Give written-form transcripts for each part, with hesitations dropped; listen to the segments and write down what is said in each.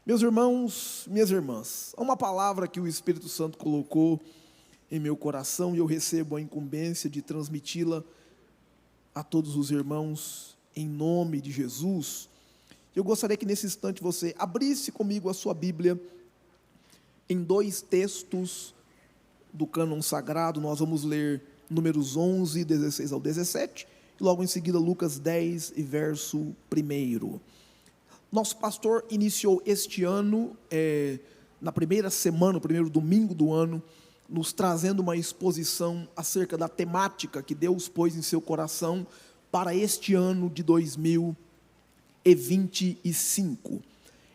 Meus irmãos, minhas irmãs, há uma palavra que o Espírito Santo colocou em meu coração e eu recebo a incumbência de transmiti-la a todos os irmãos em nome de Jesus. Eu gostaria que nesse instante você abrisse comigo a sua Bíblia em dois textos do cânon sagrado. Nós vamos ler Números 11, 16 ao 17, e logo em seguida Lucas 10 e verso 1. Nosso pastor iniciou este ano, na primeira semana, o primeiro domingo do ano, nos trazendo uma exposição acerca da temática que Deus pôs em seu coração para este ano de 2025.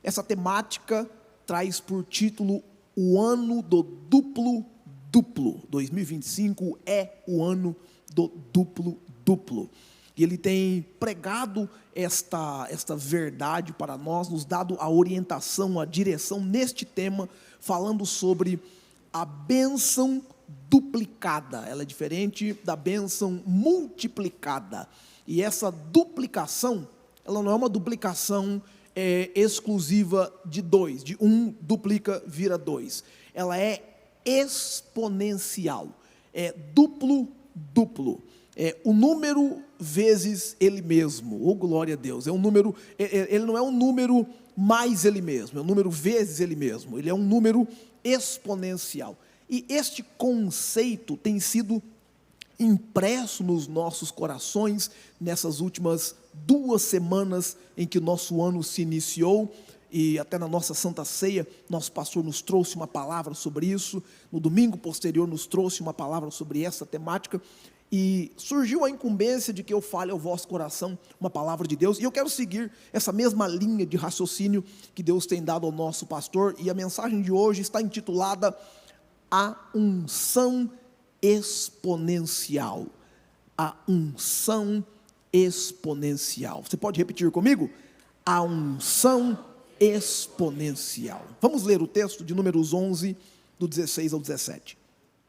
Essa temática traz por título o ano do duplo. 2025 é o ano do duplo. E ele tem pregado esta verdade para nós, nos dado a orientação, a direção neste tema, falando sobre a bênção duplicada. Ela é diferente da bênção multiplicada. E essa duplicação, ela não é uma duplicação exclusiva de dois, de um duplica vira dois. Ela é exponencial, é duplo. O número vezes ele mesmo, glória a Deus, é um número, ele não é um número mais ele mesmo, é um número vezes ele mesmo, ele é um número exponencial, e este conceito tem sido impresso nos nossos corações, nessas últimas 2 semanas em que nosso ano se iniciou, e até na nossa Santa Ceia, nosso pastor nos trouxe uma palavra sobre isso, no domingo posterior nos trouxe uma palavra sobre essa temática, e surgiu a incumbência de que eu fale ao vosso coração uma palavra de Deus, e eu quero seguir essa mesma linha de raciocínio que Deus tem dado ao nosso pastor, e a mensagem de hoje está intitulada A Unção Exponencial. A Unção Exponencial. Você pode repetir comigo? A Unção Exponencial. Vamos ler o texto de Números 11, do 16 ao 17.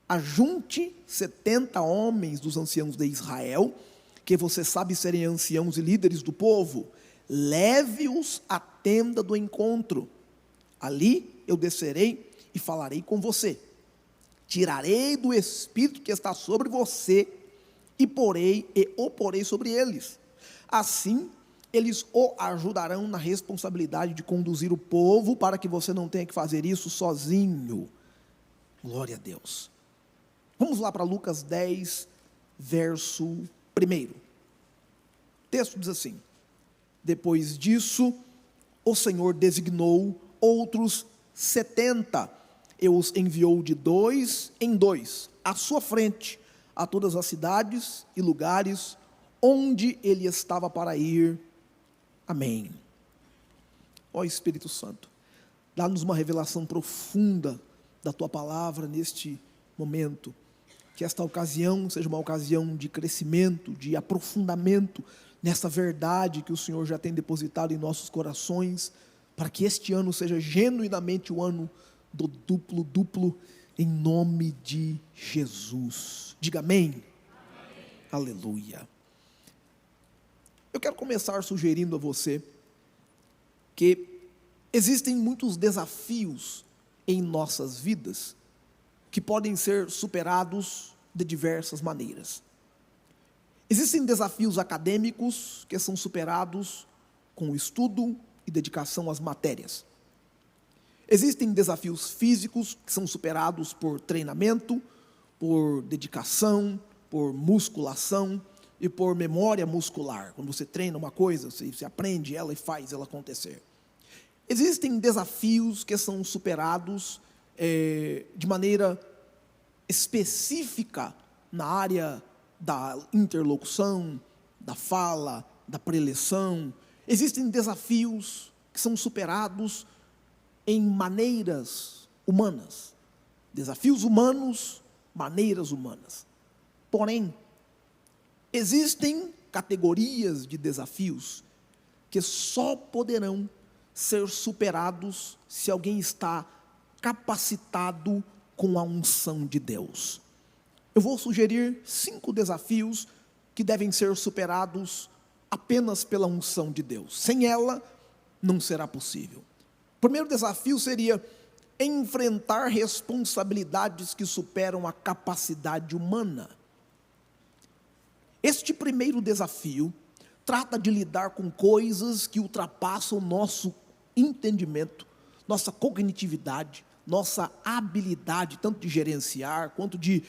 Ajunte 70 homens dos anciãos de Israel, que você sabe serem anciãos e líderes do povo, leve-os à tenda do encontro, ali eu descerei e falarei com você, tirarei do Espírito que está sobre você, e o porei sobre eles, assim eles o ajudarão na responsabilidade de conduzir o povo, para que você não tenha que fazer isso sozinho. Glória a Deus. Vamos lá para Lucas 10, verso 1. O texto diz assim: depois disso, o Senhor designou outros 70, e os enviou de 2 em 2, à sua frente, a todas as cidades e lugares onde ele estava para ir. Amém. Ó Espírito Santo, dá-nos uma revelação profunda da Tua palavra neste momento, que esta ocasião seja uma ocasião de crescimento, de aprofundamento nessa verdade que o Senhor já tem depositado em nossos corações, para que este ano seja genuinamente o ano do duplo, em nome de Jesus. Diga amém. Amém. Aleluia. Eu quero começar sugerindo a você que existem muitos desafios em nossas vidas que podem ser superados de diversas maneiras. Existem desafios acadêmicos que são superados com estudo e dedicação às matérias. Existem desafios físicos que são superados por treinamento, por dedicação, por musculação e por memória muscular. Quando você treina uma coisa, você aprende ela e faz ela acontecer. Existem desafios que são superados de maneira específica na área da interlocução, da fala, da preleção. Existem desafios que são superados em maneiras humanas. Desafios humanos, maneiras humanas. Porém, existem categorias de desafios que só poderão ser superados se alguém está capacitado com a unção de Deus. Eu vou sugerir 5 desafios que devem ser superados apenas pela unção de Deus. Sem ela, não será possível. primeiro desafio seria enfrentar responsabilidades que superam a capacidade humana. Este primeiro desafio trata de lidar com coisas que ultrapassam o nosso entendimento, nossa cognitividade, nossa habilidade, tanto de gerenciar, quanto de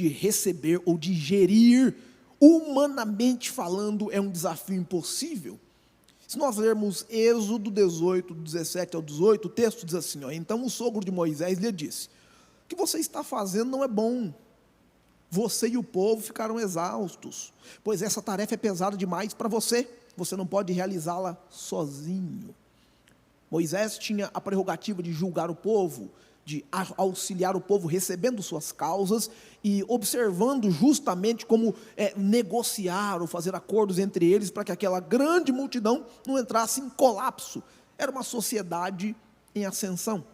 receber ou de gerir. Humanamente falando, é um desafio impossível. Se nós lermos Êxodo 18, 17 ao 18, o texto diz assim, então o sogro de Moisés lhe disse, o que você está fazendo não é bom, você e o povo ficaram exaustos, pois essa tarefa é pesada demais para você, você não pode realizá-la sozinho. Moisés tinha a prerrogativa de julgar o povo, de auxiliar o povo recebendo suas causas e observando justamente como negociar ou fazer acordos entre eles para que aquela grande multidão não entrasse em colapso. Era uma sociedade em ascensão,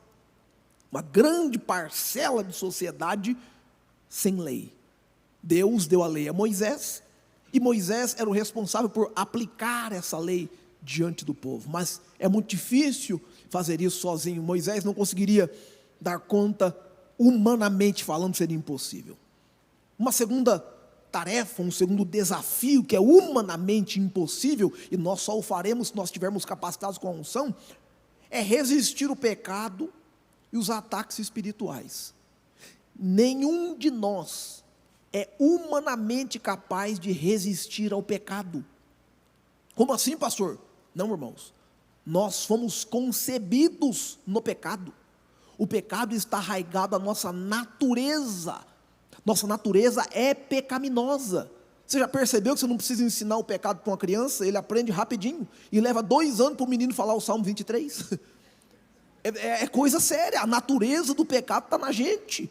uma grande parcela de sociedade sem lei. Deus deu a lei a Moisés, e Moisés era o responsável por aplicar essa lei diante do povo, mas é muito difícil fazer isso sozinho. Moisés não conseguiria dar conta, humanamente falando, seria impossível. Uma segunda tarefa, um segundo desafio, que é humanamente impossível, e nós só o faremos se nós estivermos capacitados com a unção, é resistir o pecado e os ataques espirituais. Nenhum de nós é humanamente capaz de resistir ao pecado. Como assim, pastor? Não, irmãos, nós fomos concebidos no pecado. O pecado está arraigado à nossa natureza. Nossa natureza é pecaminosa. Você já percebeu que você não precisa ensinar o pecado para uma criança? Ele aprende rapidinho. E leva 2 anos para o menino falar o Salmo 23. É coisa séria. A natureza do pecado está na gente.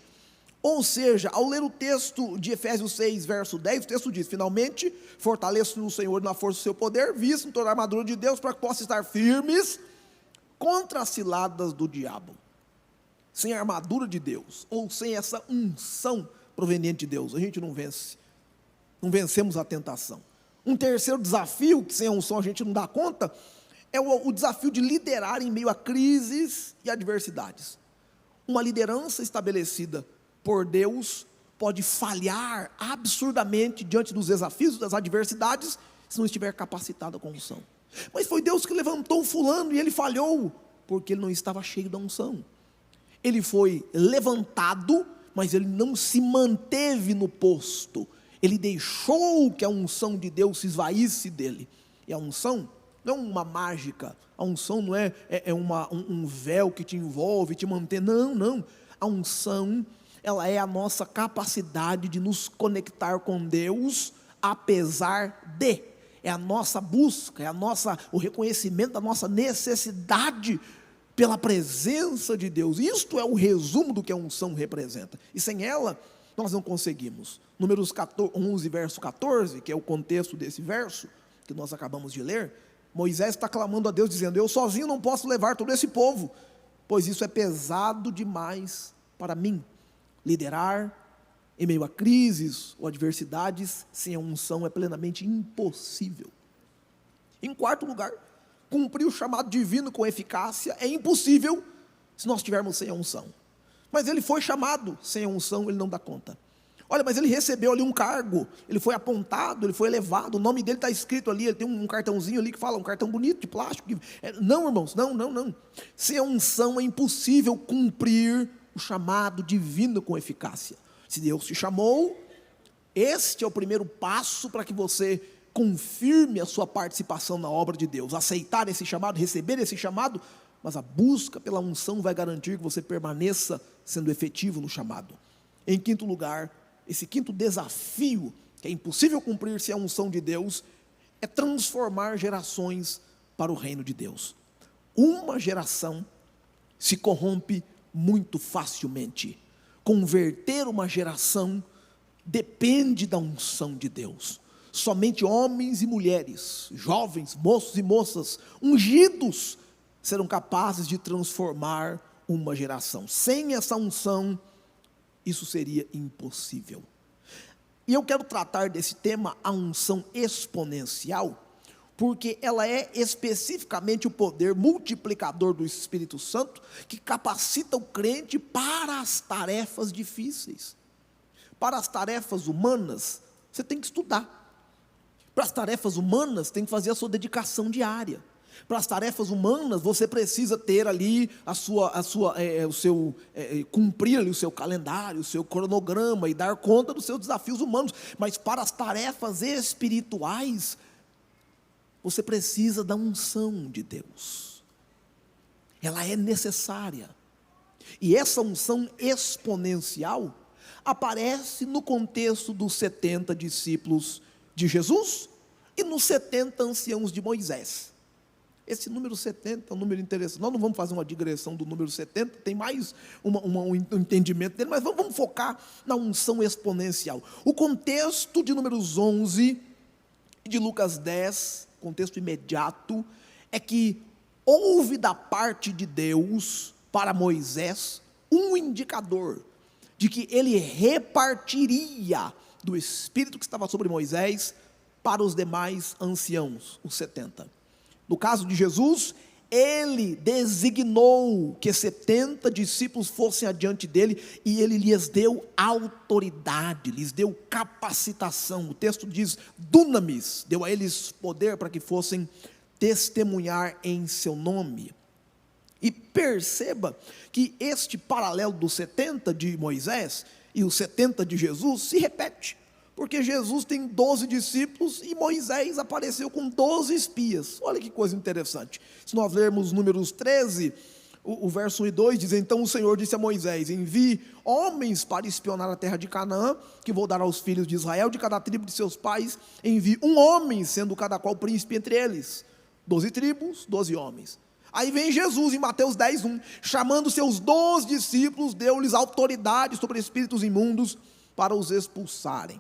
Ou seja, ao ler o texto de Efésios 6, verso 10, o texto diz, finalmente, fortaleça no Senhor na força do seu poder, vistam toda a armadura de Deus, para que possa estar firmes contra as ciladas do diabo. Sem a armadura de Deus, ou sem essa unção proveniente de Deus, a gente não vence, não vencemos a tentação. Um terceiro desafio, que sem a unção a gente não dá conta, é o desafio de liderar em meio a crises e adversidades. Uma liderança estabelecida por Deus pode falhar absurdamente diante dos desafios, das adversidades, se não estiver capacitada com a unção. Mas foi Deus que levantou o fulano e ele falhou, porque ele não estava cheio da unção. Ele foi levantado, mas ele não se manteve no posto. Ele deixou que a unção de Deus se esvaísse dele. E a unção não é uma mágica, a unção não é um véu que te envolve, te mantém, não. A unção, ela é a nossa capacidade de nos conectar com Deus, apesar de, é a nossa busca, o reconhecimento da nossa necessidade pela presença de Deus. Isto é o resumo do que a unção representa, e sem ela, nós não conseguimos. Números 11, verso 14, que é o contexto desse verso, que nós acabamos de ler, Moisés está clamando a Deus, dizendo, eu sozinho não posso levar todo esse povo, pois isso é pesado demais para mim. Liderar em meio a crises ou adversidades sem a unção é plenamente impossível. Em quarto lugar, cumprir o chamado divino com eficácia é impossível se nós estivermos sem a unção. Mas ele foi chamado, sem a unção ele não dá conta. Olha, mas ele recebeu ali um cargo, ele foi apontado, ele foi elevado, o nome dele está escrito ali, ele tem um cartãozinho ali que fala, um cartão bonito de plástico. Não, irmãos, não. Sem a unção é impossível cumprir o chamado divino com eficácia. Se Deus te chamou, este é o primeiro passo para que você confirme a sua participação na obra de Deus. Aceitar esse chamado, receber esse chamado, mas a busca pela unção vai garantir que você permaneça sendo efetivo no chamado. Em quinto lugar, esse quinto desafio, que é impossível cumprir sem a unção de Deus, é transformar gerações para o reino de Deus. Uma geração se corrompe muito facilmente. Converter uma geração depende da unção de Deus. Somente homens e mulheres, jovens, moços e moças, ungidos, serão capazes de transformar uma geração. Sem essa unção, isso seria impossível. E eu quero tratar desse tema, a unção exponencial, porque ela é especificamente o poder multiplicador do Espírito Santo, que capacita o crente para as tarefas difíceis. Para as tarefas humanas, você tem que estudar. Para as tarefas humanas, tem que fazer a sua dedicação diária. Para as tarefas humanas, você precisa ter ali cumprir ali o seu calendário, o seu cronograma e dar conta dos seus desafios humanos. Mas para as tarefas espirituais, você precisa da unção de Deus. Ela é necessária. E essa unção exponencial aparece no contexto dos 70 discípulos de Jesus e nos 70 anciãos de Moisés. Esse número 70 é um número interessante. Nós não vamos fazer uma digressão do número 70, tem mais um entendimento dele, mas vamos focar na unção exponencial. O contexto de números 11 e de Lucas 10, contexto imediato, é que houve da parte de Deus para Moisés um indicador de que ele repartiria do Espírito que estava sobre Moisés para os demais anciãos, os 70. No caso de Jesus, ele designou que 70 discípulos fossem adiante dele e ele lhes deu autoridade, lhes deu capacitação. O texto diz dunamis, deu a eles poder para que fossem testemunhar em seu nome. E perceba que este paralelo dos 70 de Moisés e os 70 de Jesus se repete. Porque Jesus tem 12 discípulos e Moisés apareceu com 12 espias. Olha que coisa interessante. Se nós lermos Números 13, o verso 1 e 2 diz: então o Senhor disse a Moisés: envie homens para espionar a terra de Canaã, que vou dar aos filhos de Israel, de cada tribo de seus pais, envie um homem, sendo cada qual príncipe entre eles. 12 tribos, 12 homens. Aí vem Jesus em Mateus 10, 1, chamando seus 12 discípulos, deu-lhes autoridade sobre espíritos imundos para os expulsarem.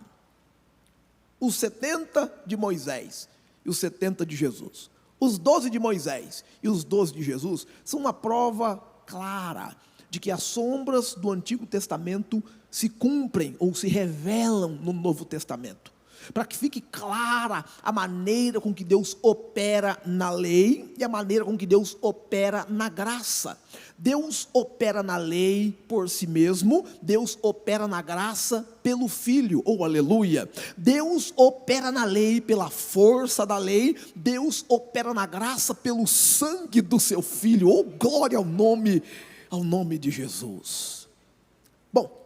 Os 70 de Moisés e os 70 de Jesus. Os 12 de Moisés e os 12 de Jesus são uma prova clara de que as sombras do Antigo Testamento se cumprem ou se revelam no Novo Testamento. Para que fique clara a maneira com que Deus opera na lei e a maneira com que Deus opera na graça. Deus opera na lei por si mesmo, Deus opera na graça pelo Filho, ou aleluia. Deus opera na lei pela força da lei, Deus opera na graça pelo sangue do seu Filho, ou glória ao nome de Jesus. Bom,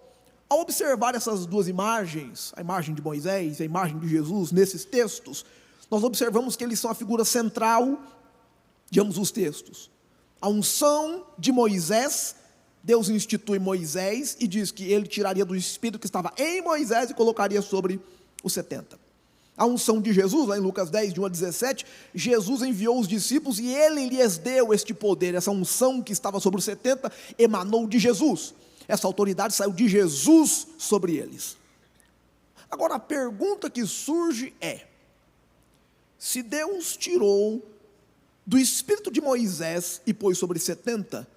ao observar essas duas imagens, a imagem de Moisés e a imagem de Jesus nesses textos, nós observamos que eles são a figura central de ambos os textos. A unção de Moisés, Deus institui Moisés e diz que ele tiraria do Espírito que estava em Moisés e colocaria sobre os 70. A unção de Jesus, lá em Lucas 10, de 1 a 17, Jesus enviou os discípulos e ele lhes deu este poder. Essa unção que estava sobre os 70 emanou de Jesus. Essa autoridade saiu de Jesus sobre eles. Agora a pergunta que surge é: se Deus tirou do espírito de Moisés e pôs sobre 70,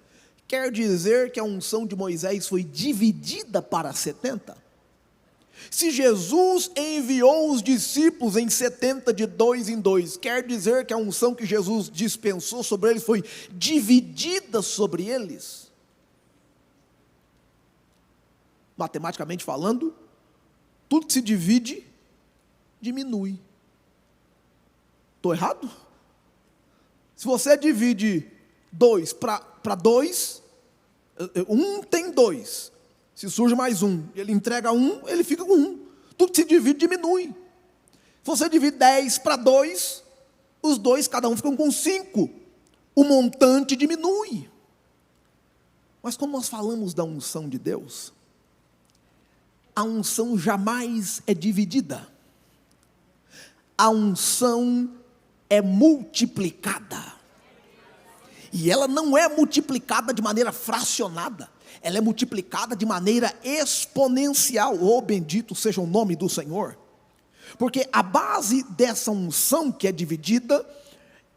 quer dizer que a unção de Moisés foi dividida para 70? Se Jesus enviou os discípulos em 70 de 2 em 2, quer dizer que a unção que Jesus dispensou sobre eles foi dividida sobre eles? Matematicamente falando, tudo que se divide, diminui. Estou errado? Se você divide 2 para 2, 1 tem 2. Se surge mais 1, ele entrega 1, ele fica com 1. Tudo que se divide, diminui. Se você divide 10 para 2, os 2, cada um ficam com 5. O montante diminui. Mas quando nós falamos da unção de Deus, a unção jamais é dividida. A unção é multiplicada. E ela não é multiplicada de maneira fracionada. Ela é multiplicada de maneira exponencial. Oh, bendito seja o nome do Senhor. Porque a base dessa unção que é dividida,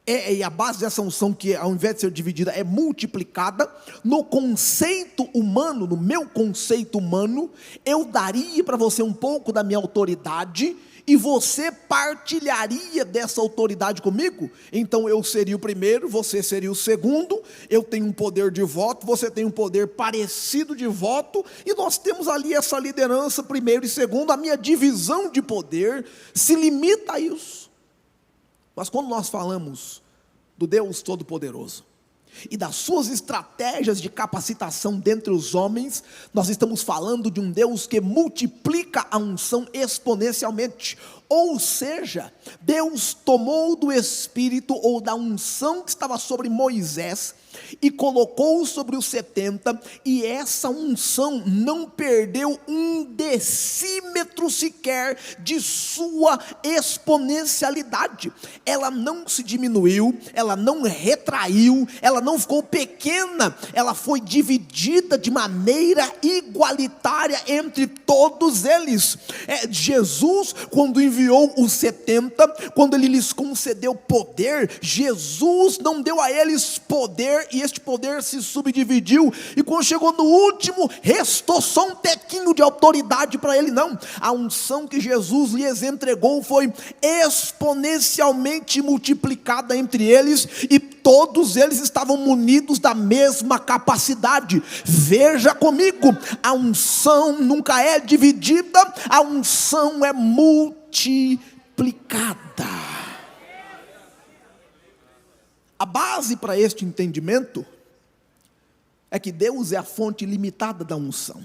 e a base dessa unção que ao invés de ser dividida é multiplicada, no conceito humano, no meu conceito humano, eu daria para você um pouco da minha autoridade e você partilharia dessa autoridade comigo, então eu seria o primeiro, você seria o segundo, eu tenho um poder de voto, você tem um poder parecido de voto, e nós temos ali essa liderança, primeiro e segundo, a minha divisão de poder se limita a isso. Mas quando nós falamos do Deus Todo-Poderoso, e das suas estratégias de capacitação dentre os homens, nós estamos falando de um Deus que multiplica a unção exponencialmente. Ou seja, Deus tomou do Espírito ou da unção que estava sobre Moisés e colocou sobre os 70, e essa unção não perdeu um decímetro sequer de sua exponencialidade. Ela não se diminuiu, ela não retraiu, ela não ficou pequena, ela foi dividida de maneira igualitária entre todos eles. Jesus, quando enviou os 70, quando ele lhes concedeu poder, Jesus não deu a eles poder, e este poder se subdividiu, e quando chegou no último, restou só um tequinho de autoridade para ele. Não, a unção que Jesus lhes entregou foi exponencialmente multiplicada entre eles, e todos eles estavam munidos da mesma capacidade. Veja comigo, a unção nunca é dividida, a unção é multiplicada. A base para este entendimento é que Deus é a fonte ilimitada da unção.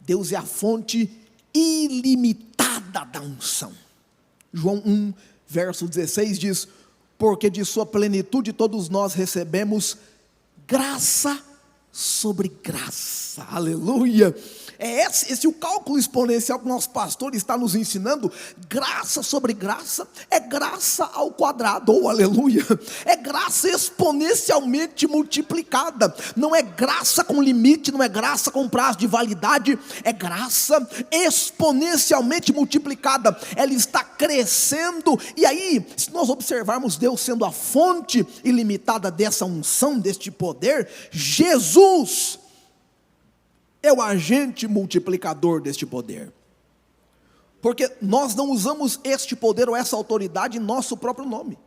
Deus é a fonte ilimitada da unção. João 1, verso 16 diz: porque de sua plenitude todos nós recebemos graça sobre graça. Aleluia! É esse o cálculo exponencial que o nosso pastor está nos ensinando. Graça sobre graça é graça ao quadrado, ou aleluia, é graça exponencialmente multiplicada. Não é graça com limite, não é graça com prazo de validade, é graça exponencialmente multiplicada. Ela está crescendo, e aí, se nós observarmos Deus sendo a fonte ilimitada dessa unção, deste poder, Jesus é o agente multiplicador deste poder, porque nós não usamos este poder ou essa autoridade em nosso próprio nome,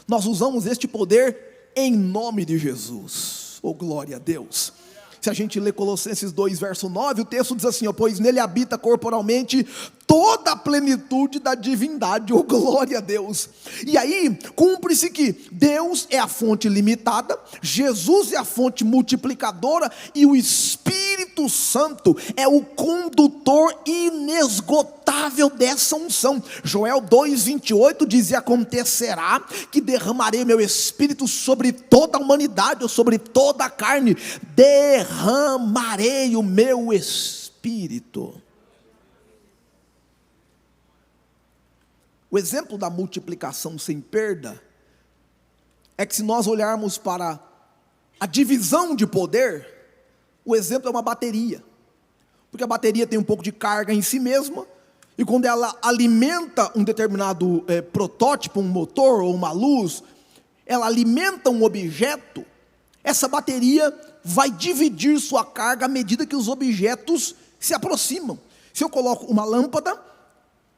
nós usamos este poder em nome de Jesus. Oh, glória a Deus! Se a gente lê Colossenses 2, verso 9, o texto diz assim: pois nele habita corporalmente toda a plenitude da divindade. Oh, glória a Deus! E aí, cumpre-se que Deus é a fonte limitada, Jesus é a fonte multiplicadora, e o Espírito Santo é o condutor inesgotável dessa unção. Joel 2, 28 diz: e acontecerá que derramarei meu Espírito sobre toda a humanidade, ou sobre toda a carne, derramarei o meu Espírito. O exemplo da multiplicação sem perda é que, se nós olharmos para a divisão de poder, o exemplo é uma bateria, porque a bateria tem um pouco de carga em si mesma, e quando ela alimenta um determinado protótipo, um motor ou uma luz, ela alimenta um objeto, essa bateria vai dividir sua carga à medida que os objetos se aproximam. Se eu coloco uma lâmpada,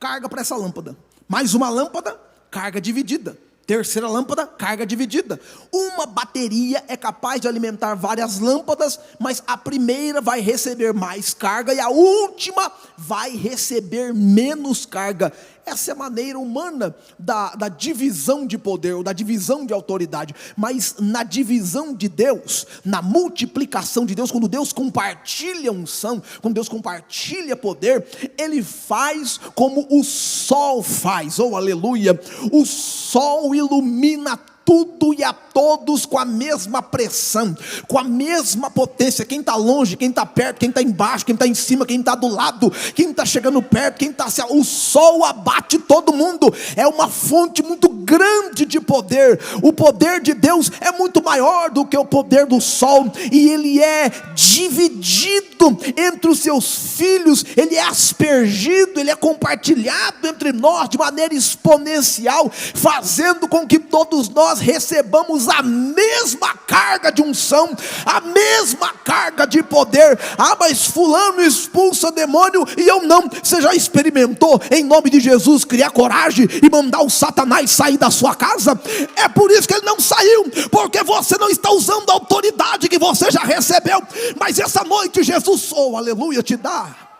carga para essa lâmpada, mais uma lâmpada, carga dividida, terceira lâmpada, carga dividida. Uma bateria é capaz de alimentar várias lâmpadas, mas a primeira vai receber mais carga e a última vai receber menos carga. Essa é a maneira humana da divisão de poder, ou da divisão de autoridade. Mas na divisão de Deus, na multiplicação de Deus, quando Deus compartilha unção, quando Deus compartilha poder, Ele faz como o sol faz. Oh, aleluia! O sol ilumina tudo e a todos com a mesma pressão, com a mesma potência. Quem está longe, quem está perto, quem está embaixo, quem está em cima, quem está do lado, quem está chegando perto, quem está assim, o sol abate todo mundo. É uma fonte muito grande de poder. O poder de Deus é muito maior do que o poder do sol, e ele é dividido entre os seus filhos, ele é aspergido, ele é compartilhado entre nós de maneira exponencial, fazendo com que todos nós nós recebamos a mesma carga de unção, a mesma carga de poder. Ah, mas fulano expulsa demônio e eu não. Você já experimentou, em nome de Jesus, criar coragem e mandar o Satanás sair da sua casa? É por isso que ele não saiu, porque você não está usando a autoridade que você já recebeu. Mas essa noite Jesus, oh aleluia, te dá,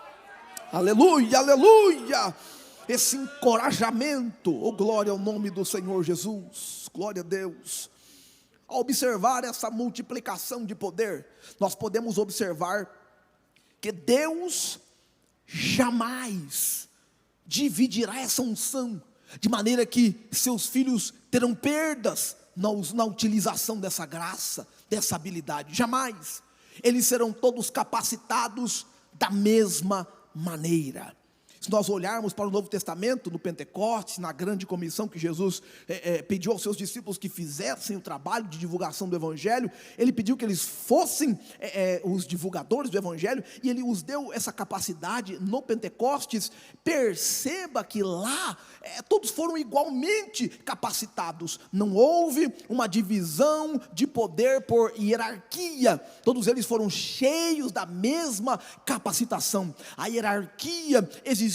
aleluia, aleluia, esse encorajamento. Oh, glória ao nome do Senhor Jesus, glória a Deus. Ao observar essa multiplicação de poder, nós podemos observar que Deus jamais dividirá essa unção, de maneira que seus filhos terão perdas na utilização dessa graça, dessa habilidade. Jamais. Eles serão todos capacitados da mesma maneira. Se nós olharmos para o Novo Testamento, no Pentecostes, na grande comissão que Jesus pediu aos seus discípulos que fizessem o trabalho de divulgação do Evangelho, Ele pediu que eles fossem os divulgadores do Evangelho, e Ele os deu essa capacidade no Pentecostes. Perceba que lá todos foram igualmente capacitados, não houve uma divisão de poder por hierarquia, todos eles foram cheios da mesma capacitação. A hierarquia existiu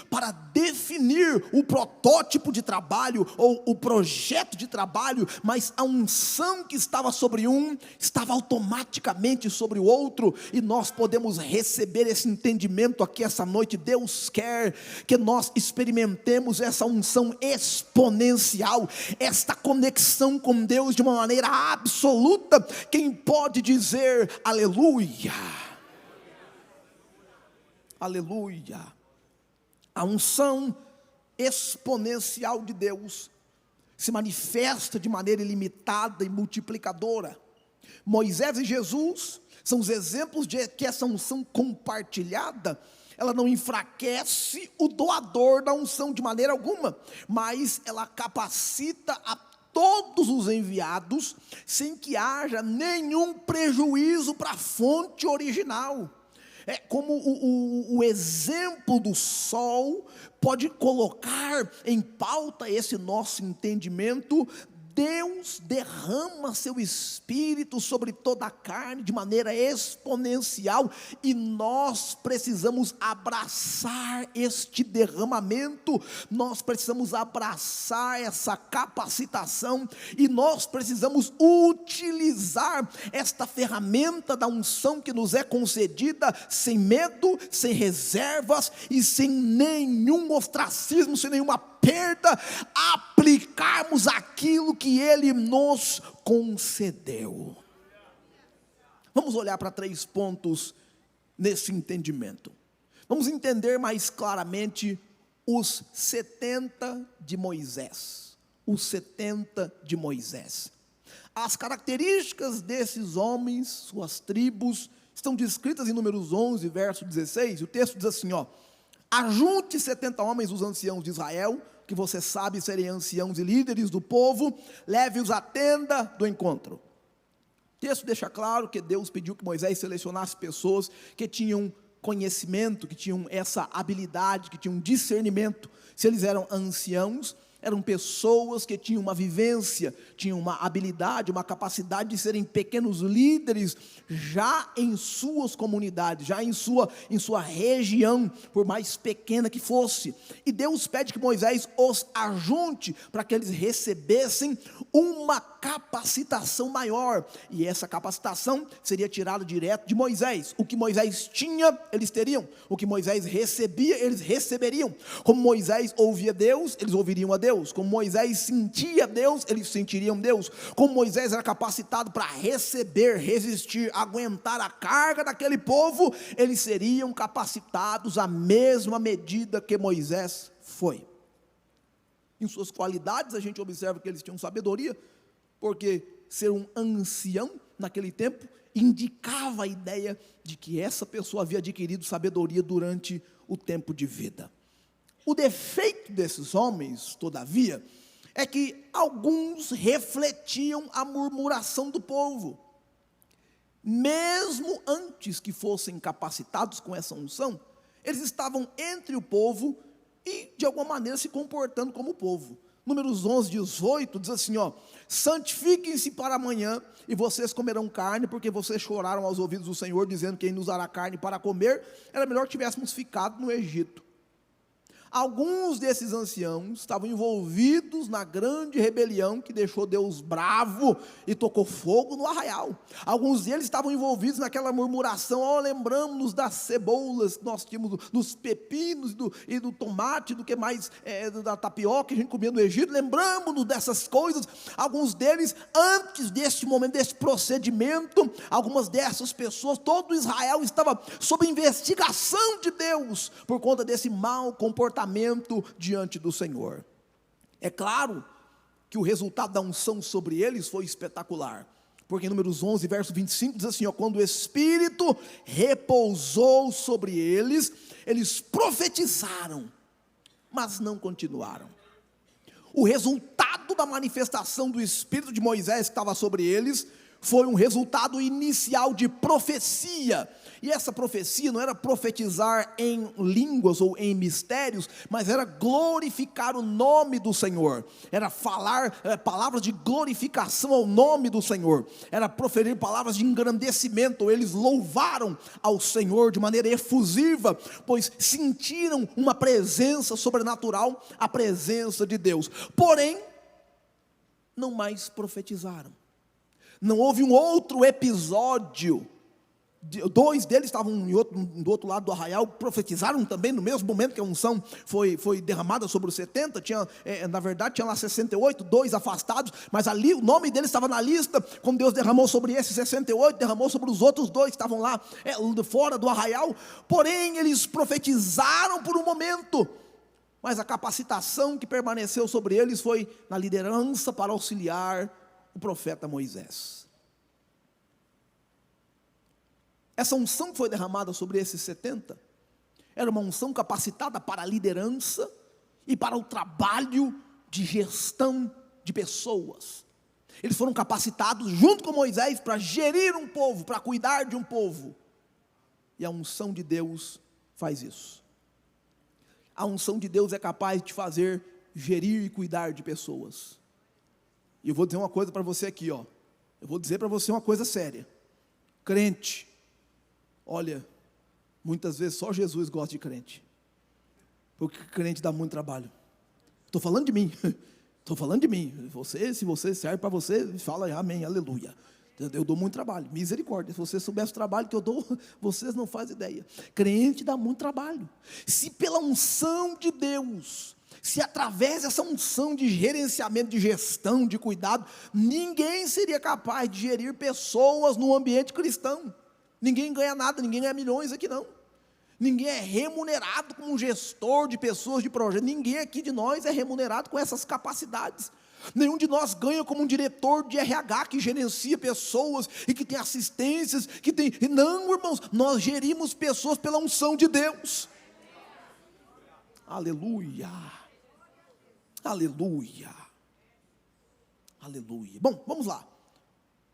para definir o protótipo de trabalho ou o projeto de trabalho, mas a unção que estava sobre um estava automaticamente sobre o outro, e nós podemos receber esse entendimento aqui essa noite. Deus quer que nós experimentemos essa unção exponencial, esta conexão com Deus de uma maneira absoluta. Quem pode dizer aleluia? Aleluia. A unção exponencial de Deus se manifesta de maneira ilimitada e multiplicadora. Moisés e Jesus são os exemplos de que essa unção compartilhada, ela não enfraquece o doador da unção de maneira alguma, mas ela capacita a todos os enviados, sem que haja nenhum prejuízo para a fonte original. É como o exemplo do sol pode colocar em pauta esse nosso entendimento. Deus derrama seu Espírito sobre toda a carne de maneira exponencial, e nós precisamos abraçar este derramamento, nós precisamos abraçar essa capacitação, e nós precisamos utilizar esta ferramenta da unção que nos é concedida, sem medo, sem reservas e sem nenhum ostracismo, sem nenhuma perda, aplicarmos aquilo que Ele nos concedeu. Vamos olhar para 3 pontos nesse entendimento. Vamos entender mais claramente os 70 de Moisés. Os 70 de Moisés. As características desses homens, suas tribos, estão descritas em Números 11, verso 16. O texto diz assim, ajunte 70 homens dos anciãos de Israel, que você sabe serem anciãos e líderes do povo, leve-os à tenda do encontro. O texto deixa claro que Deus pediu que Moisés selecionasse pessoas que tinham conhecimento, que tinham essa habilidade, que tinham discernimento. Se eles eram anciãos, eram pessoas que tinham uma vivência, tinham uma habilidade, uma capacidade de serem pequenos líderes já em suas comunidades, já em sua região, por mais pequena que fosse. E Deus pede que Moisés os ajunte para que eles recebessem uma capacitação maior, e essa capacitação seria tirada direto de Moisés. O que Moisés tinha, eles teriam. O que Moisés recebia, eles receberiam. Como Moisés ouvia Deus, eles ouviriam a Deus. Como Moisés sentia Deus, eles sentiriam Deus. Como Moisés era capacitado para receber, resistir, aguentar a carga daquele povo, eles seriam capacitados à mesma medida que Moisés foi. Em suas qualidades, a gente observa que eles tinham sabedoria, porque ser um ancião naquele tempo indicava a ideia de que essa pessoa havia adquirido sabedoria durante o tempo de vida. O defeito desses homens, todavia, é que alguns refletiam a murmuração do povo. Mesmo antes que fossem capacitados com essa unção, eles estavam entre o povo e, de alguma maneira, se comportando como o povo. Números 11, 18, diz assim, ó: santifiquem-se para amanhã, e vocês comerão carne, porque vocês choraram aos ouvidos do Senhor, dizendo: quem nos dará carne para comer? Era melhor que tivéssemos ficado no Egito. Alguns desses anciãos estavam envolvidos na grande rebelião que deixou Deus bravo e tocou fogo no arraial. Alguns deles estavam envolvidos naquela murmuração: ó, lembramos-nos das cebolas que nós tínhamos, dos pepinos e do tomate, do que mais, da tapioca que a gente comia no Egito, lembramos-nos dessas coisas. Alguns deles, antes deste momento, deste procedimento, algumas dessas pessoas, todo Israel estava sob investigação de Deus, por conta desse mau comportamento diante do Senhor. É claro que o resultado da unção sobre eles foi espetacular, porque em Números 11, verso 25, diz assim, ó: quando o Espírito repousou sobre eles, eles profetizaram, mas não continuaram. O resultado da manifestação do Espírito de Moisés que estava sobre eles foi um resultado inicial de profecia. E essa profecia não era profetizar em línguas ou em mistérios, mas era glorificar o nome do Senhor, era falar palavras de glorificação ao nome do Senhor, era proferir palavras de engrandecimento. Eles louvaram ao Senhor de maneira efusiva, pois sentiram uma presença sobrenatural, a presença de Deus. Porém, não mais profetizaram. Não houve um outro episódio. Dois deles estavam do outro lado do arraial, profetizaram também no mesmo momento que a unção foi derramada sobre os 70, na verdade tinha lá 68, 2 afastados, mas ali o nome deles estava na lista. Quando Deus derramou sobre esses 68, derramou sobre os outros 2 que estavam lá fora do arraial. Porém, eles profetizaram por um momento, mas a capacitação que permaneceu sobre eles foi na liderança para auxiliar o profeta Moisés. Essa unção que foi derramada sobre esses 70, era uma unção capacitada para a liderança e para o trabalho de gestão de pessoas. Eles foram capacitados junto com Moisés para gerir um povo, para cuidar de um povo. E a unção de Deus faz isso. A unção de Deus é capaz de fazer gerir e cuidar de pessoas. E eu vou dizer uma coisa para você aqui, ó. Eu vou dizer para você uma coisa séria. Crente, olha, muitas vezes só Jesus gosta de crente, porque crente dá muito trabalho. Estou falando de mim, estou falando de mim. Se você serve para você, fala amém, aleluia. Eu dou muito trabalho, misericórdia. Se você soubesse o trabalho que eu dou, vocês não fazem ideia. Crente dá muito trabalho. Se pela unção de Deus, se através dessa unção de gerenciamento, de gestão, de cuidado, ninguém seria capaz de gerir pessoas no ambiente cristão. Ninguém ganha nada, ninguém ganha milhões aqui não. Ninguém é remunerado como um gestor de pessoas, de projetos. Ninguém aqui de nós é remunerado com essas capacidades. Nenhum de nós ganha como um diretor de RH que gerencia pessoas e que tem assistências, que tem... Não, irmãos, nós gerimos pessoas pela unção de Deus. Aleluia. Aleluia. Aleluia. Bom, vamos lá.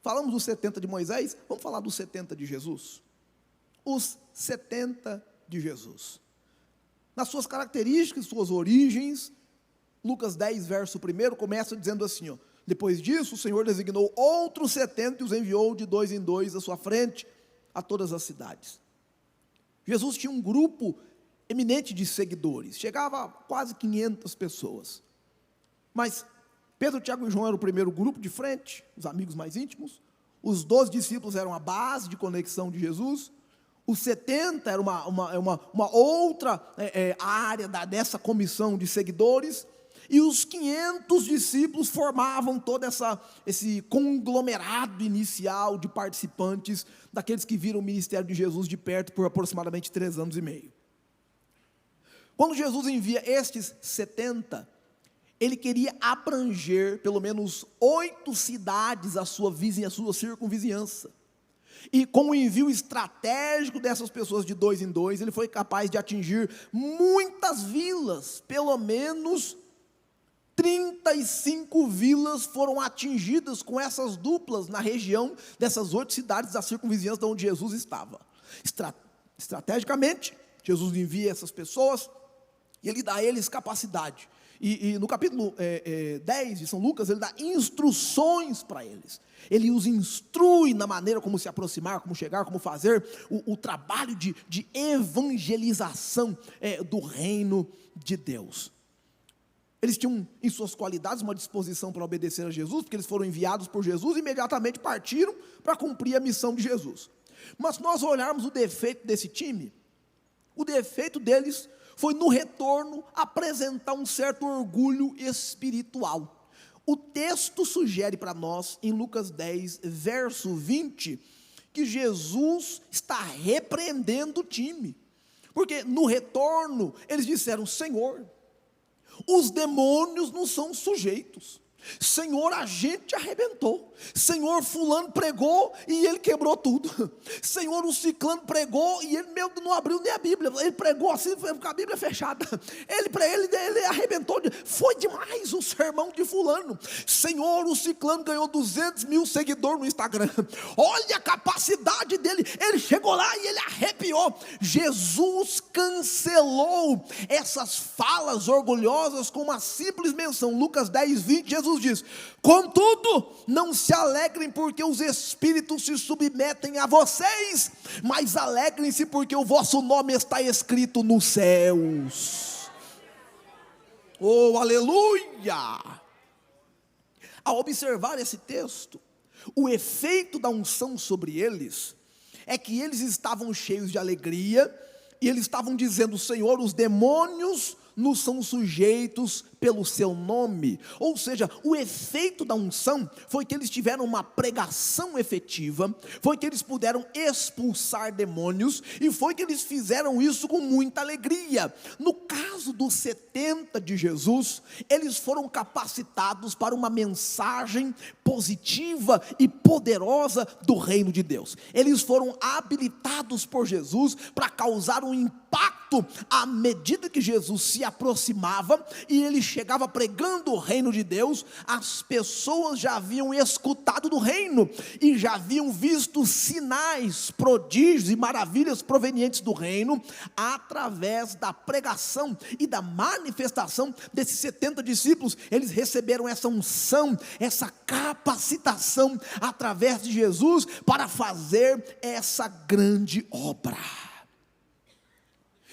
Falamos dos 70 de Moisés, vamos falar dos 70 de Jesus. Os 70 de Jesus. Nas suas características, suas origens, Lucas 10, verso 1, começa dizendo assim, ó: depois disso, o Senhor designou outros 70 e os enviou de 2 em 2 à sua frente, a todas as cidades. Jesus tinha um grupo eminente de seguidores, chegava a quase 500 pessoas. Mas Pedro, Tiago e João eram o primeiro grupo de frente, os amigos mais íntimos. Os 12 discípulos eram a base de conexão de Jesus. Os 70 era uma outra área dessa comissão de seguidores. E os 500 discípulos formavam todo esse conglomerado inicial de participantes, daqueles que viram o ministério de Jesus de perto por aproximadamente 3 anos e meio. Quando Jesus envia estes 70, ele queria abranger pelo menos 8 cidades à sua circunvizinhança. E com o envio estratégico dessas pessoas de 2 em 2, ele foi capaz de atingir muitas vilas. Pelo menos 35 vilas foram atingidas com essas duplas na região dessas 8 cidades da circunvizinhança de onde Jesus estava. Estrategicamente, Jesus envia essas pessoas e ele dá a eles capacidade. E no capítulo 10 de São Lucas, ele dá instruções para eles. Ele os instrui na maneira como se aproximar, como chegar, como fazer o trabalho de evangelização do reino de Deus. Eles tinham em suas qualidades uma disposição para obedecer a Jesus, porque eles foram enviados por Jesus e imediatamente partiram para cumprir a missão de Jesus. Mas se nós olharmos o defeito desse time, o defeito deles foi no retorno apresentar um certo orgulho espiritual. O texto sugere para nós, em Lucas 10, verso 20, que Jesus está repreendendo o time. Porque no retorno, eles disseram: Senhor, os demônios não são sujeitos. Senhor, a gente arrebentou. Senhor, fulano pregou e ele quebrou tudo. Senhor, o ciclano pregou e ele não abriu nem a Bíblia. Ele pregou assim, com a Bíblia fechada. Ele arrebentou. Foi demais o sermão de fulano. Senhor, o ciclano ganhou 200 mil seguidores no Instagram. Olha a capacidade dele. Ele chegou lá e ele arrepiou. Jesus cancelou essas falas orgulhosas com uma simples menção. Lucas 10, 20, Jesus diz: contudo, não se alegrem porque os espíritos se submetem a vocês, mas alegrem-se porque o vosso nome está escrito nos céus. Oh, aleluia! Ao observar esse texto, o efeito da unção sobre eles é que eles estavam cheios de alegria e eles estavam dizendo: Senhor, os demônios nos são sujeitos pelo seu nome. Ou seja, o efeito da unção foi que eles tiveram uma pregação efetiva, foi que eles puderam expulsar demônios, e foi que eles fizeram isso com muita alegria. No caso dos 70 de Jesus, eles foram capacitados para uma mensagem positiva e poderosa do reino de Deus. Eles foram habilitados por Jesus para causar um impacto à medida que Jesus se aproximava e ele chegava pregando o reino de Deus. As pessoas já haviam escutado do reino e já haviam visto sinais, prodígios e maravilhas provenientes do reino através da pregação e da manifestação desses 70 discípulos. Eles receberam essa unção, essa capacitação através de Jesus para fazer essa grande obra.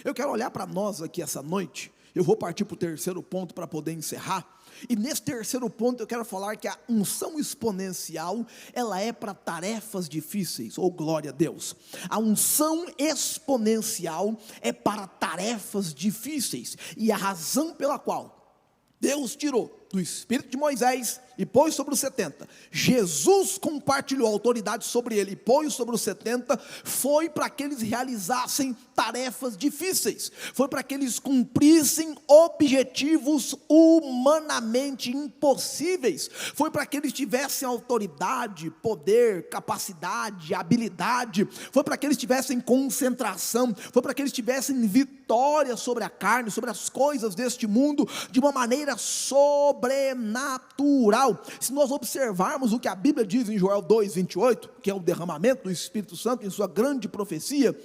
Eu quero olhar para nós aqui essa noite. Eu vou partir para o terceiro ponto para poder encerrar. E nesse terceiro ponto eu quero falar que a unção exponencial, ela é para tarefas difíceis. Oh, glória a Deus! A unção exponencial é para tarefas difíceis. E a razão pela qual Deus tirou do espírito de Moisés e pôs sobre os 70, Jesus compartilhou a autoridade sobre ele e pôs sobre os 70, foi para que eles realizassem tarefas difíceis, foi para que eles cumprissem objetivos humanamente impossíveis, foi para que eles tivessem autoridade, poder, capacidade, habilidade, foi para que eles tivessem concentração, foi para que eles tivessem vitória sobre a carne, sobre as coisas deste mundo, de uma maneira sobrenatural. Se nós observarmos o que a Bíblia diz em Joel 2:28, que é o derramamento do Espírito Santo em sua grande profecia,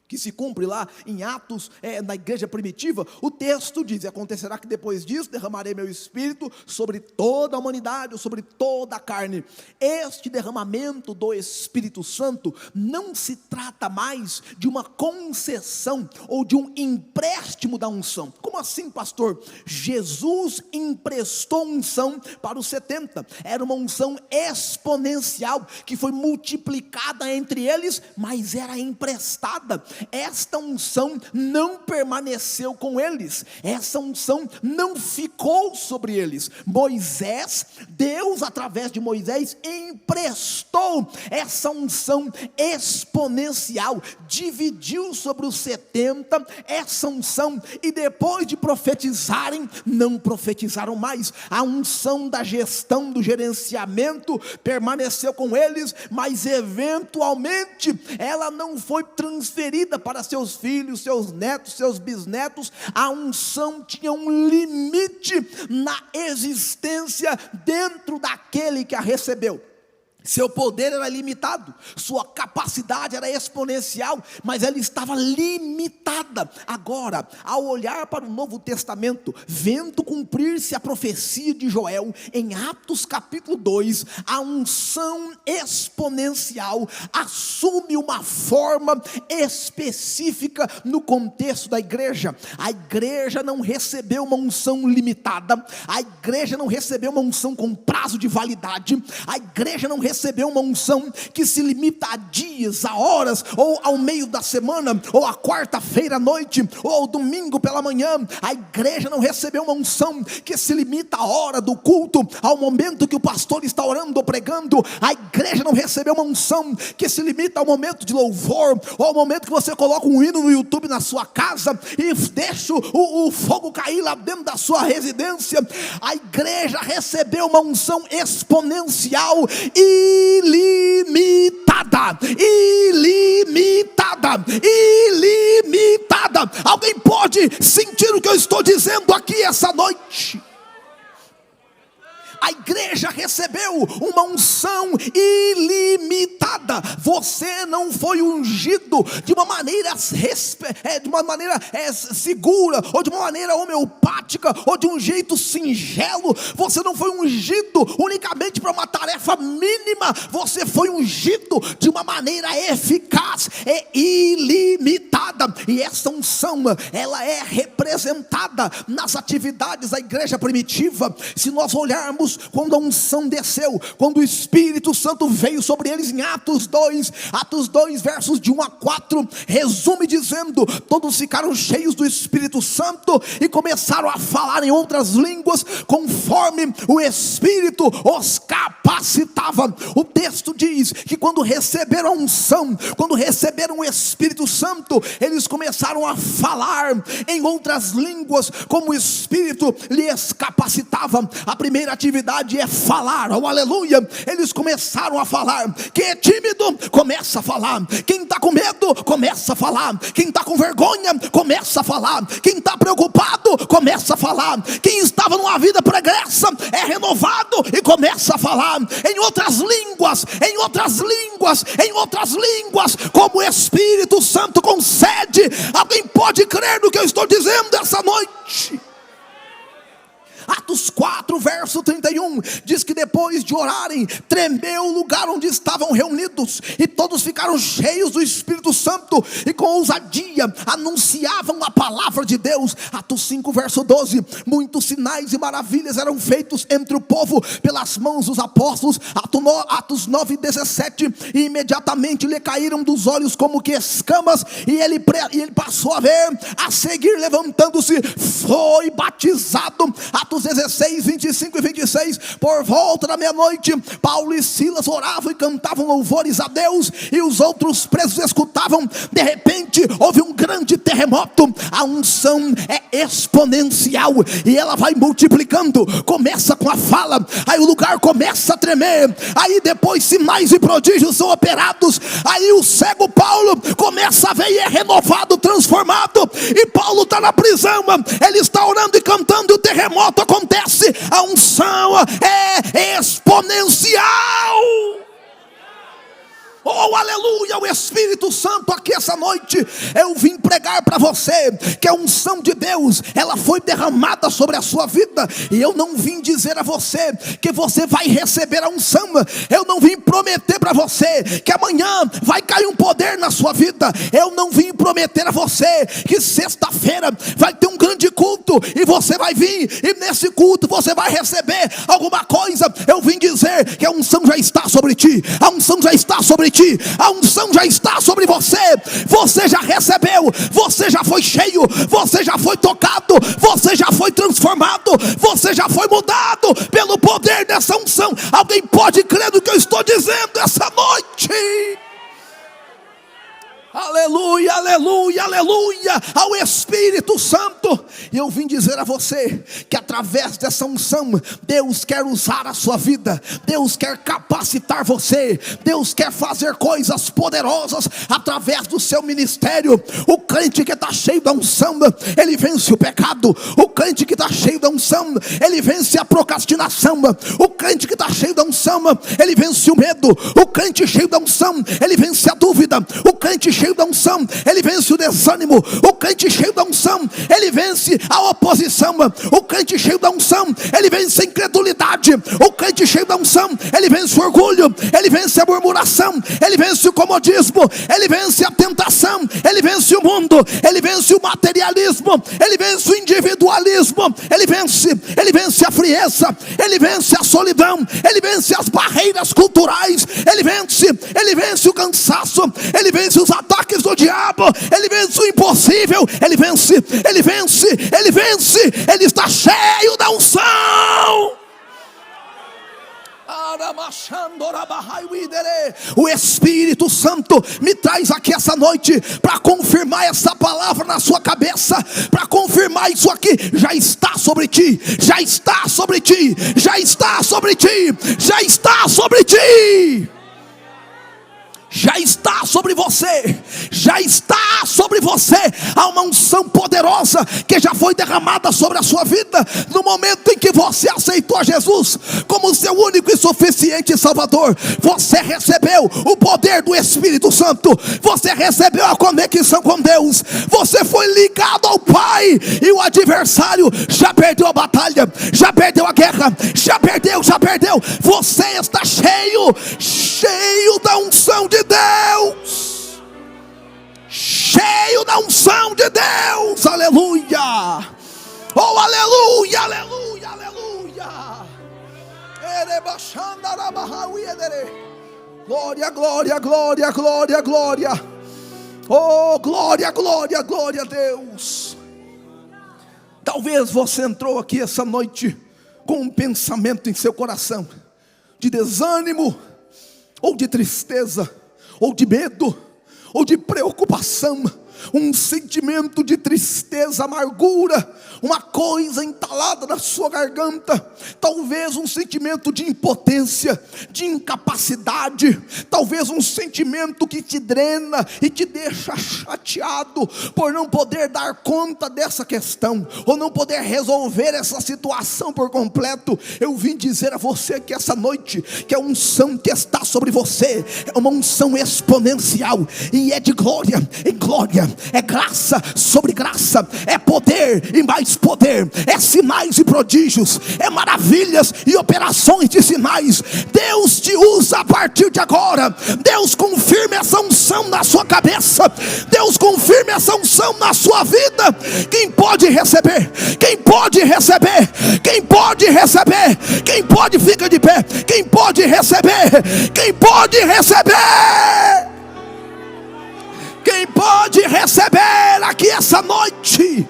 que se cumpre lá em Atos, na igreja primitiva, o texto diz: acontecerá que depois disso derramarei meu Espírito sobre toda a humanidade, ou sobre toda a carne. Este derramamento do Espírito Santo não se trata mais de uma concessão ou de um empréstimo da unção. Como assim, pastor? Jesus emprestou unção para os 70, era uma unção exponencial, que foi multiplicada entre eles, mas era emprestada. Esta unção não permaneceu com eles, essa unção não ficou sobre eles. Deus através de Moisés emprestou essa unção exponencial, dividiu sobre os 70 essa unção, e depois de profetizarem, não profetizaram mais. A unção da gestão, do gerenciamento permaneceu com eles, mas eventualmente ela não foi transferida para seus filhos, seus netos, seus bisnetos. A unção tinha um limite na existência dentro daquele que a recebeu. Seu poder era limitado, sua capacidade era exponencial, mas ela estava limitada. Agora, ao olhar para o Novo Testamento, vendo cumprir-se a profecia de Joel, em Atos capítulo 2, a unção exponencial assume uma forma específica no contexto da igreja. A igreja não recebeu uma unção limitada, a igreja não recebeu uma unção com prazo de validade, a igreja não recebeu uma unção que se limita a dias, a horas, ou ao meio da semana, ou a quarta-feira à noite, ou ao domingo pela manhã. A igreja não recebeu uma unção que se limita à hora do culto, ao momento que o pastor está orando ou pregando. A igreja não recebeu uma unção que se limita ao momento de louvor, ou ao momento que você coloca um hino no YouTube na sua casa e deixa o fogo cair lá dentro da sua residência. A igreja recebeu uma unção exponencial, ilimitada. Alguém pode sentir o que eu estou dizendo aqui essa noite? A igreja recebeu uma unção ilimitada. Você não foi ungido de uma maneira segura, ou de uma maneira homeopática, ou de um jeito singelo. Você não foi ungido unicamente para uma tarefa mínima. Você foi ungido de uma maneira eficaz e ilimitada. E essa unção, ela é representada nas atividades da igreja primitiva. Se nós olharmos quando a unção desceu, quando o Espírito Santo veio sobre eles em Atos 2 versos de 1 a 4, resume dizendo: todos ficaram cheios do Espírito Santo e começaram a falar em outras línguas, conforme o Espírito os capacitava. O texto diz que quando receberam a unção, quando receberam o Espírito Santo, eles começaram a falar em outras línguas, como o Espírito lhes capacitava. A primeira atividade é falar, oh aleluia. Eles começaram a falar. Quem é tímido, começa a falar. Quem está com medo, começa a falar. Quem está com vergonha, começa a falar. Quem está preocupado, começa a falar. Quem estava numa vida pregressa, é renovado e começa a falar em outras línguas, como o Espírito Santo concede. Alguém pode crer no que eu estou dizendo essa noite? Atos 4 verso 31 diz que depois de orarem, tremeu o lugar onde estavam reunidos, e todos ficaram cheios do Espírito Santo, e com ousadia anunciavam a palavra de Deus. Atos 5 verso 12, muitos sinais e maravilhas eram feitos entre o povo pelas mãos dos apóstolos. Atos 9 17, e imediatamente lhe caíram dos olhos como que escamas, e ele passou a ver. A seguir, levantando-se, foi batizado. Atos 16, 25 e 26, por volta da meia-noite, Paulo e Silas oravam e cantavam louvores a Deus, e os outros presos escutavam. De repente houve um grande terremoto. A unção é exponencial e ela vai multiplicando. Começa com a fala, aí o lugar começa a tremer, aí depois sinais e prodígios são operados, aí o cego Paulo começa a ver e é renovado, transformado. E Paulo está na prisão, ele está orando e cantando, e o terremoto acontece. A unção é exponencial. Oh aleluia, o Espírito Santo aqui essa noite. Eu vim pregar para você que a unção de Deus, ela foi derramada sobre a sua vida. E eu não vim dizer a você que você vai receber a unção. Eu não vim prometer para você que amanhã vai cair um poder na sua vida. Eu não vim prometer a você que sexta-feira vai ter um grande culto e você vai vir, e nesse culto você vai receber alguma coisa. Eu vim dizer que a unção já está sobre ti. A unção já está sobre ti. A unção já está sobre você. Você já recebeu, você já foi cheio, você já foi tocado, você já foi transformado, você já foi mudado pelo poder dessa unção. Alguém pode crer no que eu estou dizendo essa noite? Aleluia, aleluia, aleluia ao Espírito Santo. E eu vim dizer a você que através dessa unção, Deus quer usar a sua vida, Deus quer capacitar você, Deus quer fazer coisas poderosas através do seu ministério. O crente que está cheio da unção, ele vence o pecado. O crente que está cheio da unção, ele vence a procrastinação. O crente que está cheio da unção, ele vence o medo. O crente cheio da unção, ele vence a dúvida. O crente cheio da unção, ele vence o desânimo. O crente cheio da unção, ele vence a oposição. O crente cheio da unção, ele vence a incredulidade. O crente cheio da unção, ele vence o orgulho, ele vence a murmuração, ele vence o comodismo, ele vence a tentação, ele vence o mundo, ele vence o materialismo, ele vence o individualismo, ele vence a frieza, ele vence a solidão, ele vence as barreiras culturais, ele vence o cansaço, ele vence os ataques do diabo, ele vence o impossível, ele vence, ele está cheio da unção. O Espírito Santo me traz aqui essa noite para confirmar essa palavra na sua cabeça, para confirmar isso aqui. Já está sobre ti, já está sobre ti, já está sobre ti, já está sobre ti. Já está sobre você, já está sobre você. Há uma unção poderosa que já foi derramada sobre a sua vida no momento em que você aceitou a Jesus como seu único e suficiente Salvador. Você recebeu o poder do Espírito Santo, você recebeu a conexão com Deus, você foi ligado ao Pai, e o adversário já perdeu a batalha, já perdeu a guerra, já perdeu. Você está cheio da unção de Deus, cheio da unção de Deus. Aleluia, oh aleluia, aleluia, aleluia. Glória, glória, glória, glória, glória. Oh glória, glória, glória a Deus. Talvez você entrou aqui essa noite com um pensamento em seu coração de desânimo, ou de tristeza, ou de medo, ou de preocupação, um sentimento de tristeza, amargura, uma coisa entalada na sua garganta, talvez um sentimento de impotência, de incapacidade, talvez um sentimento que te drena e te deixa chateado por não poder dar conta dessa questão, ou não poder resolver essa situação por completo. Eu vim dizer a você que essa noite, que a unção que está sobre você é uma unção exponencial, e é de glória em glória, é graça sobre graça, é poder e mais poder, é sinais e prodígios, é maravilhas e operações de sinais. Deus te usa a partir de agora. Deus confirma essa unção na sua cabeça, Deus confirma essa unção na sua vida. Quem pode receber? Quem pode receber? Quem pode receber? Quem pode? Fica de pé. Quem pode receber? Quem pode receber? Quem pode receber aqui essa noite?